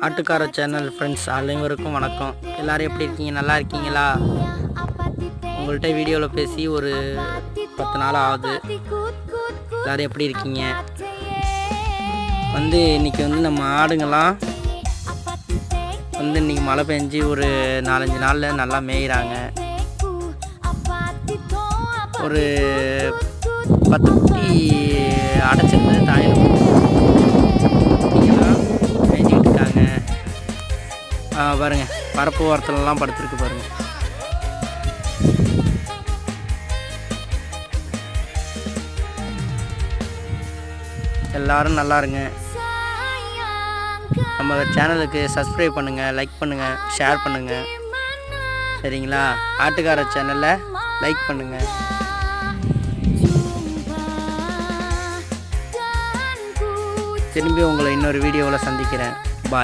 ஆட்டுக்கார channel friends அனைவருக்கும் வணக்கம். எல்லோரும் எப்படி இருக்கீங்க? நல்லா இருக்கீங்களா? உங்கள்கிட்ட வீடியோவில் பேசி ஒரு 10 நாள் ஆகுது. எல்லோரும் எப்படி இருக்கீங்க? இன்றைக்கி நம்ம ஆடுங்கள்லாம் இன்றைக்கி மழை பெஞ்சு ஒரு 4-5 நாளில் நல்லா மேய்கிறாங்க. ஒரு 10 குட்டி அடைச்சிருந்து தாயிரம் மேய்ஞ்சிக்கிட்டு இருக்காங்க. பாருங்கள், பரப்பு ஓரத்துலலாம் படுத்துருக்கு பாருங்கள். எல்லோரும் நல்லா இருங்க. நம்ம சேனலுக்கு சப்ஸ்கிரைப் பண்ணுங்கள், லைக் பண்ணுங்கள், ஷேர் பண்ணுங்கள். சரிங்களா? ஆட்டுக்கார சேனலை லைக் பண்ணுங்கள். திரும்பி உங்களை இன்னொரு வீடியோவில் சந்திக்கிறேன்.